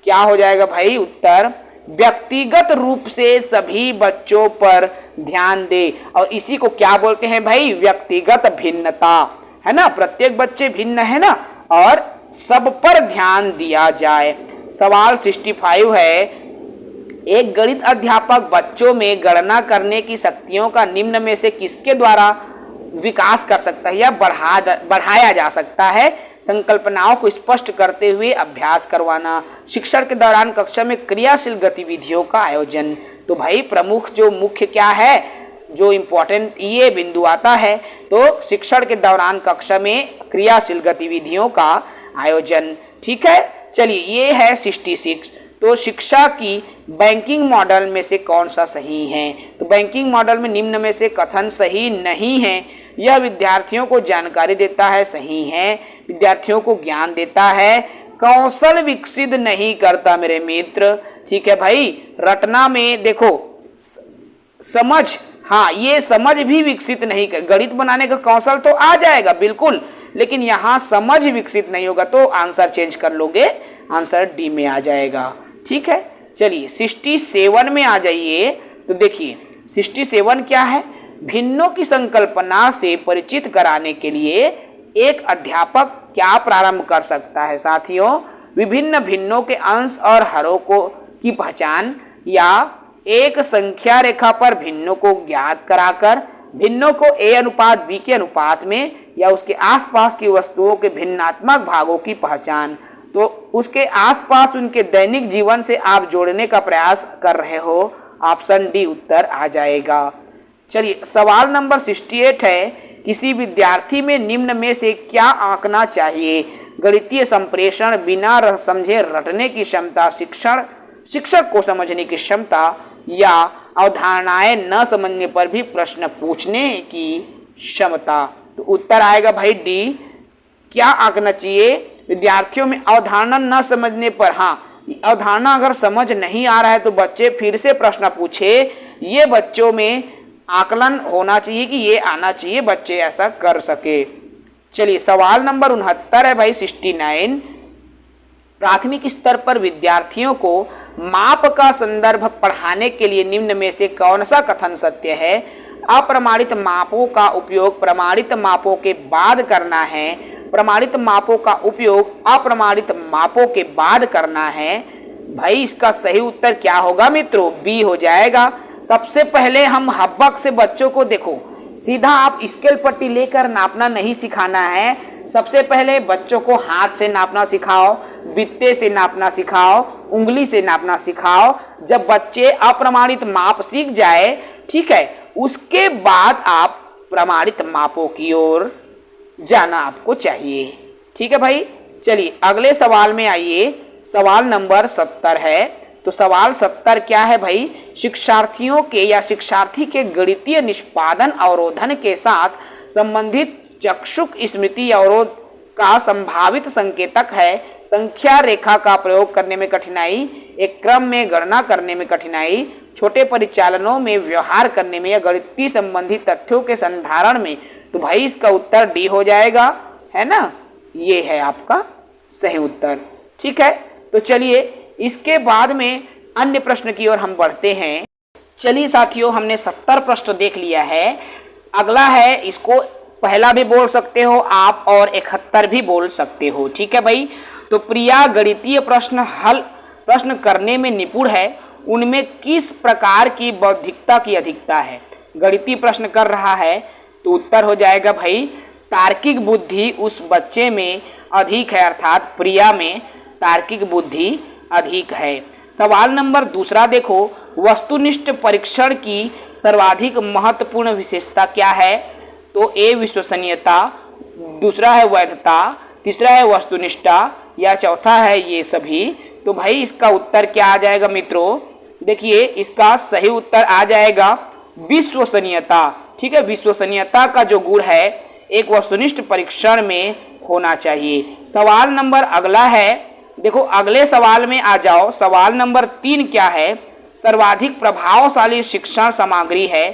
क्या हो जाएगा भाई उत्तर? व्यक्तिगत रूप से सभी बच्चों पर ध्यान दे। और इसी को क्या बोलते हैं भाई? व्यक्तिगत भिन्नता, है ना। प्रत्येक बच्चे भिन्न है ना, और सब पर ध्यान दिया जाए। सवाल 65 है, एक गणित अध्यापक बच्चों में गणना करने की शक्तियों का निम्न में से किसके द्वारा विकास कर सकता है या बढ़ाया जा सकता है? संकल्पनाओं को स्पष्ट करते हुए अभ्यास करवाना, शिक्षण के दौरान कक्षा में क्रियाशील गतिविधियों का आयोजन। तो भाई प्रमुख जो मुख्य क्या है, जो इम्पोर्टेंट ये बिंदु आता है, तो शिक्षण के दौरान कक्षा में क्रियाशील गतिविधियों का आयोजन। ठीक है, चलिए ये है 66। तो शिक्षा की बैंकिंग मॉडल में से कौन सा सही है? तो बैंकिंग मॉडल में निम्न में से कथन सही नहीं है। यह विद्यार्थियों को जानकारी देता है, सही है। विद्यार्थियों को ज्ञान देता है, कौशल विकसित नहीं करता मेरे मित्र। ठीक है भाई, रटना में देखो समझ, हाँ ये समझ भी विकसित नहीं कर, गणित बनाने का कौशल तो आ जाएगा बिल्कुल, लेकिन यहाँ समझ विकसित नहीं होगा। तो आंसर चेंज कर लोगे, आंसर डी में आ जाएगा। ठीक है, चलिए 67 में आ जाइए। तो देखिए 67 क्या है? भिन्नों की संकल्पना से परिचित कराने के लिए एक अध्यापक क्या प्रारंभ कर सकता है? साथियों, विभिन्न भिन्नों के अंश और हरों को की पहचान, या एक संख्या रेखा पर भिन्नों को ज्ञात कराकर भिन्नों को a अनुपात b के अनुपात में, या उसके आसपास की वस्तुओं के भिन्नात्मक भागों की पहचान। तो उसके आसपास उनके दैनिक जीवन से आप जोड़ने का प्रयास कर रहे हो। ऑप्शन डी उत्तर आ जाएगा। चलिए सवाल नंबर 68 है, किसी विद्यार्थी में निम्न में से क्या आंकना चाहिए? गणितीय संप्रेषण, बिना समझे रटने की क्षमता, शिक्षक को समझने की क्षमता, या अवधारणाएं न समझने पर भी प्रश्न पूछने की क्षमता। तो उत्तर आएगा भाई डी, क्या आंकना चाहिए? विद्यार्थियों में अवधारणा न समझने पर, हाँ अवधारणा अगर समझ नहीं आ रहा है तो बच्चे फिर से प्रश्न पूछे, ये बच्चों में आकलन होना चाहिए कि ये आना चाहिए, बच्चे ऐसा कर सके। चलिए सवाल नंबर 69 है भाई 69। प्राथमिक स्तर पर विद्यार्थियों को माप का संदर्भ पढ़ाने के लिए निम्न में से कौन सा कथन सत्य है? अप्रमाणित मापों का उपयोग प्रमाणित मापों के बाद करना है। प्रमाणित मापों का उपयोग अप्रमाणित मापों के बाद करना है। भाई इसका सही उत्तर क्या होगा मित्रों? बी हो जाएगा। सबसे पहले हम हब्बक से बच्चों को देखो, सीधा आप स्केल पट्टी लेकर नापना नहीं सिखाना है। सबसे पहले बच्चों को हाथ से नापना सिखाओ, बित्ते से नापना सिखाओ, उंगली से नापना सिखाओ। जब बच्चे अप्रमाणित माप सीख जाए, ठीक है, उसके बाद आप प्रमाणित मापों की ओर जाना आपको चाहिए। ठीक है भाई, चलिए अगले सवाल में आइए। सवाल नंबर 70 है। तो सवाल 70 क्या है भाई? शिक्षार्थियों के या शिक्षार्थी के गणितीय निष्पादन अवरोधन के साथ संबंधित चक्षुक स्मृति अवरोध का संभावित संकेतक है। संख्या रेखा का प्रयोग करने में कठिनाई, एक क्रम में गणना करने में कठिनाई, छोटे परिचालनों में व्यवहार करने में या गणितीय संबंधी तथ्यों के संधारण में। तो भाई इसका उत्तर डी हो जाएगा, है ना? ये है आपका सही उत्तर। ठीक है, तो चलिए इसके बाद में अन्य प्रश्न की ओर हम बढ़ते हैं। चलिए साथियों, हमने 70 प्रश्न देख लिया है। अगला है, इसको पहला भी बोल सकते हो आप और 71 भी बोल सकते हो। ठीक है भाई, तो प्रिया गणितीय प्रश्न करने में निपुण है, उनमें किस प्रकार की बौद्धिकता की अधिकता है? गणितीय प्रश्न कर रहा है तो उत्तर हो जाएगा भाई तार्किक बुद्धि उस बच्चे में अधिक है, अर्थात प्रिया में तार्किक बुद्धि अधिक है। सवाल नंबर 2 देखो, वस्तुनिष्ठ परीक्षण की सर्वाधिक महत्वपूर्ण विशेषता क्या है? तो ए विश्वसनीयता, दूसरा है वैधता, तीसरा है वस्तुनिष्ठता या चौथा है ये सभी। तो भाई इसका उत्तर क्या आ जाएगा मित्रों? देखिए इसका सही उत्तर आ जाएगा विश्वसनीयता। ठीक है, विश्वसनीयता का जो गुण है एक वस्तुनिष्ठ परीक्षण में होना चाहिए। सवाल नंबर अगला है, देखो अगले सवाल में आ जाओ। सवाल नंबर 3 क्या है? सर्वाधिक प्रभावशाली शिक्षण सामग्री है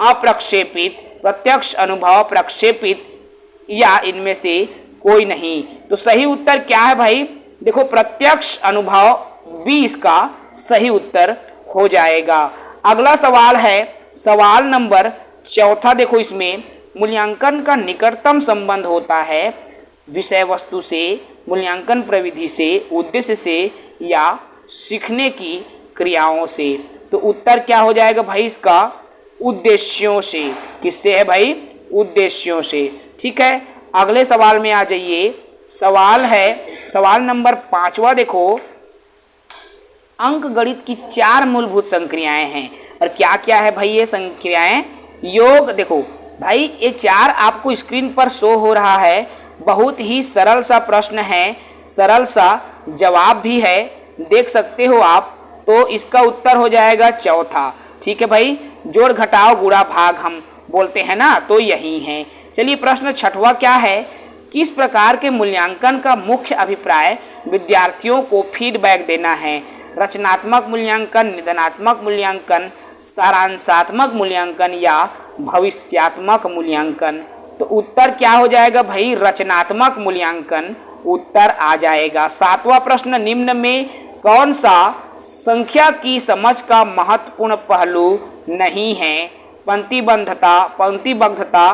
अप्रक्षेपित, प्रत्यक्ष अनुभव, प्रक्षेपित या इनमें से कोई नहीं। तो सही उत्तर क्या है भाई? देखो प्रत्यक्ष अनुभव बी इसका सही उत्तर हो जाएगा। अगला सवाल है सवाल नंबर 4। देखो इसमें मूल्यांकन का निकटतम संबंध होता है विषय वस्तु से, मूल्यांकन प्रविधि से, उद्देश्य से या सीखने की क्रियाओं से। तो उत्तर क्या हो जाएगा भाई इसका? उद्देश्यों से। किससे है भाई? उद्देश्यों से। ठीक है, अगले सवाल में आ जाइए। सवाल है सवाल नंबर 5। देखो अंक गणित की 4 मूलभूत संक्रियाएं हैं। और क्या क्या है भाई ये संक्रियाएं? योग। देखो भाई ये 4 आपको स्क्रीन पर शो हो रहा है। बहुत ही सरल सा प्रश्न है, सरल सा जवाब भी है, देख सकते हो आप। तो इसका उत्तर हो जाएगा चौथा। ठीक है भाई, जोड़ घटाव गुणा भाग हम बोलते हैं ना, तो यही है। चलिए प्रश्न 6वां क्या है? किस प्रकार के मूल्यांकन का मुख्य अभिप्राय विद्यार्थियों को फीडबैक देना है? रचनात्मक मूल्यांकन, निदानात्मक मूल्यांकन, सारांशात्मक मूल्यांकन या भविष्यात्मक मूल्यांकन। तो उत्तर क्या हो जाएगा भाई? रचनात्मक मूल्यांकन उत्तर आ जाएगा। 7वां प्रश्न, निम्न में कौन सा संख्या की समझ का महत्वपूर्ण पहलू नहीं है? पंक्तिबद्धता,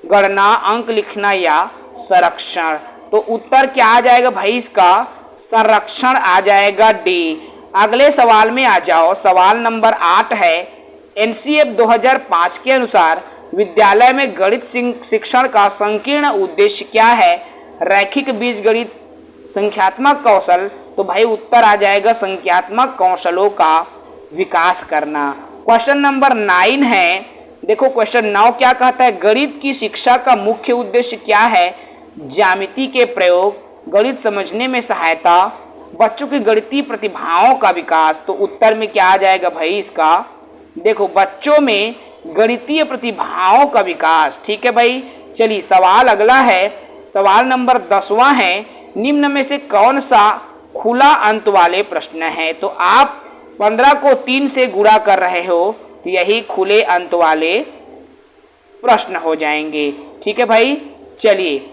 गणना, अंक लिखना या संरक्षण। तो उत्तर क्या आ जाएगा भाई इसका? संरक्षण आ जाएगा डी। अगले सवाल में आ जाओ। सवाल नंबर 8 है, एनसीएफ 2005 के अनुसार विद्यालय में गणित शिक्षण का संकीर्ण उद्देश्य क्या है? रैखिक बीजगणित, संख्यात्मक कौशल। तो भाई उत्तर आ जाएगा संख्यात्मक कौशलों का विकास करना। क्वेश्चन नंबर 9 है। देखो क्वेश्चन 9 क्या कहता है? गणित की शिक्षा का मुख्य उद्देश्य क्या है? ज्यामिति के प्रयोग, गणित समझने में सहायता, बच्चों की गणितीय प्रतिभाओं का विकास। तो उत्तर में क्या आ जाएगा भाई इसका? देखो बच्चों में गणितीय प्रतिभाओं का विकास। ठीक है भाई, चलिए सवाल अगला है। सवाल नंबर 10वां है, निम्न में से कौन सा खुला अंत वाले प्रश्न है? तो आप 15 को 3 से गुणा कर रहे हो, तो यही खुले अंत वाले प्रश्न हो जाएंगे। ठीक है भाई, चलिए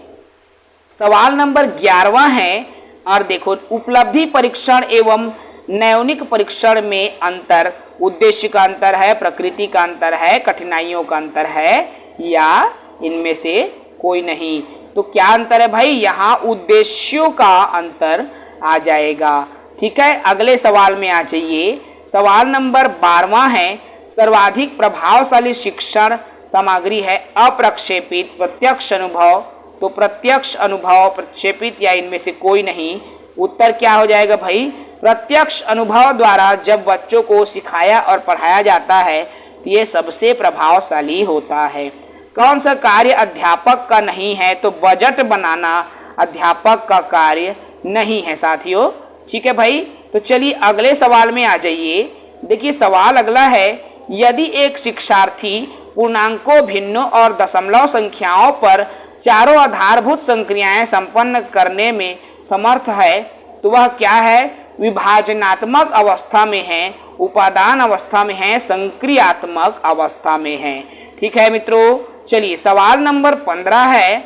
सवाल नंबर 11वां है। और देखो उपलब्धि परीक्षण एवं नैयोनिक परीक्षण में अंतर उद्देश्य का अंतर है, प्रकृति का अंतर है, कठिनाइयों का अंतर है, या इनमें से कोई नहीं? तो क्या अंतर है भाई? यहाँ उद्देश्यों का अंतर आ जाएगा। ठीक है, अगले सवाल में आ जाइए। सवाल नंबर 12वां है, सर्वाधिक प्रभावशाली शिक्षण सामग्री है अप्रक्षेपित प्रत्यक्ष अनुभव। तो प्रत्यक्ष अनुभव, प्रक्षेपित या इनमें से कोई नहीं। उत्तर क्या हो जाएगा भाई? प्रत्यक्ष अनुभव द्वारा जब बच्चों को सिखाया और पढ़ाया जाता है तो ये सबसे प्रभावशाली होता है। कौन सा कार्य अध्यापक का नहीं है? तो बजट बनाना अध्यापक का कार्य नहीं है साथियों। ठीक है भाई, तो चलिए अगले सवाल में आ जाइए। देखिए सवाल अगला है, यदि एक शिक्षार्थी पूर्णांकों, भिन्नों और दशमलव संख्याओं पर चारों आधारभूत संक्रियाएं संपन्न करने में समर्थ है तो वह क्या है? विभाजनात्मक अवस्था में है, उपादान अवस्था में है, संक्रियात्मक अवस्था में है। ठीक है मित्रों, चलिए सवाल नंबर 15 है।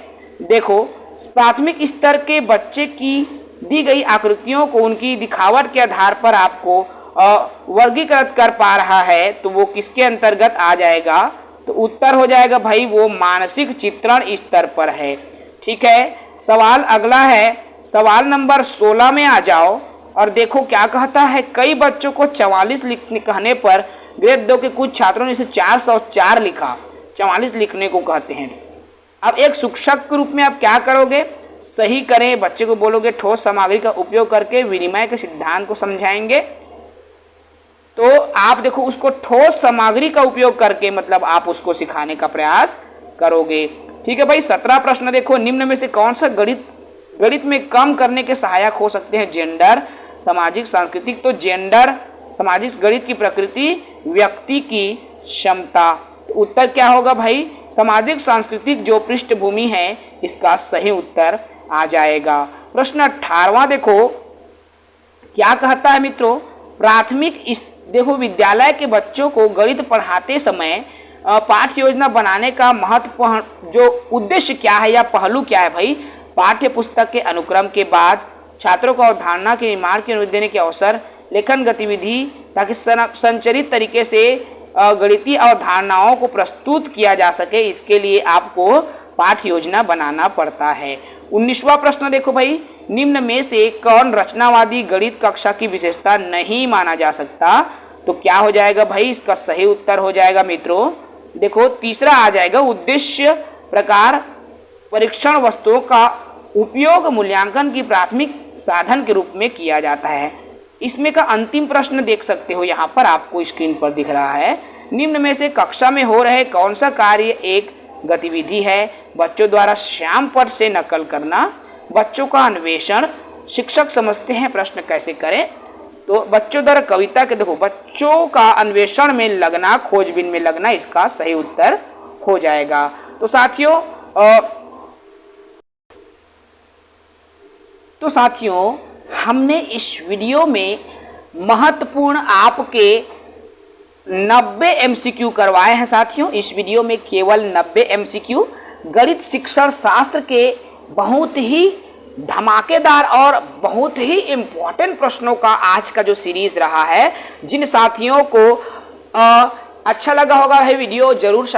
देखो, प्राथमिक स्तर के बच्चे की दी गई आकृतियों को उनकी दिखावट के आधार पर आपको वर्गीकृत कर पा रहा है तो वो किसके अंतर्गत आ जाएगा? तो उत्तर हो जाएगा भाई वो मानसिक चित्रण स्तर पर है। ठीक है, सवाल अगला है, सवाल नंबर 16 में आ जाओ और देखो क्या कहता है। कई बच्चों को 44 लिखने कहने पर ग्रेड 2 के कुछ छात्रों ने इसे 404 लिखा। 44 लिखने को कहते हैं। अब एक शिक्षक के रूप में आप क्या करोगे? सही करें, बच्चे को बोलोगे ठोस सामग्री का उपयोग करके विनिमय के सिद्धांत को समझाएंगे। तो आप देखो उसको ठोस सामग्री का उपयोग करके मतलब आप उसको सिखाने का प्रयास करोगे। ठीक है भाई, 17 प्रश्न देखो, निम्न में से कौन सा गणित में कम करने के सहायक हो सकते हैं? जेंडर, सामाजिक, सांस्कृतिक। तो जेंडर, सामाजिक, गणित की प्रकृति, व्यक्ति की क्षमता। तो उत्तर क्या होगा भाई? सामाजिक सांस्कृतिक जो पृष्ठभूमि है इसका सही उत्तर आ जाएगा। प्रश्न 18वां देखो क्या कहता है मित्रों। प्राथमिक देखो विद्यालय के बच्चों को गणित पढ़ाते समय पाठ्य योजना बनाने का महत्वपूर्ण जो उद्देश्य क्या है या पहलू क्या है भाई? पाठ्य पुस्तक के अनुक्रम के बाद छात्रों को अवधारणा के निर्माण की अनुमति देने के अवसर, लेखन गतिविधि ताकि संचरित तरीके से गणितीय अवधारणाओं को प्रस्तुत किया जा सके, इसके लिए आपको पाठ्य योजना बनाना पड़ता है। 19वां प्रश्न देखो भाई, निम्न में से कौन रचनावादी गणित कक्षा की विशेषता नहीं माना जा सकता? तो क्या हो जाएगा भाई? इसका सही उत्तर हो जाएगा मित्रों, देखो तीसरा आ जाएगा, उद्देश्य प्रकार परीक्षण वस्तुओं का उपयोग मूल्यांकन की प्राथमिक साधन के रूप में किया जाता है। इसमें का अंतिम प्रश्न देख सकते हो, यहाँ पर आपको स्क्रीन पर दिख रहा है। निम्न में से कक्षा में हो रहे कौन सा कार्य एक गतिविधि है? बच्चों द्वारा श्याम पट से नकल करना, बच्चों का अन्वेषण, शिक्षक समझते हैं प्रश्न कैसे करें। तो बच्चों द्वारा कविता के देखो बच्चों का अन्वेषण में लगना, खोजबीन में लगना, इसका सही उत्तर हो जाएगा। तो साथियों हमने इस वीडियो में महत्वपूर्ण आपके 90 MCQ करवाए हैं साथियों। इस वीडियो में केवल 90 MCQ गणित शिक्षण शास्त्र के बहुत ही धमाकेदार और बहुत ही इम्पोर्टेंट प्रश्नों का आज का जो सीरीज रहा है। जिन साथियों को अच्छा लगा होगा है वीडियो जरूर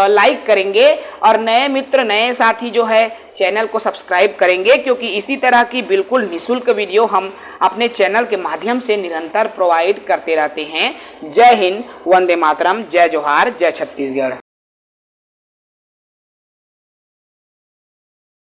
लाइक करेंगे और नए मित्र नए साथी जो है चैनल को सब्सक्राइब करेंगे, क्योंकि इसी तरह की बिल्कुल निःशुल्क वीडियो हम अपने चैनल के माध्यम से निरंतर प्रोवाइड करते रहते हैं। जय हिंद, वंदे मातरम, जय जोहार, जय छत्तीसगढ़।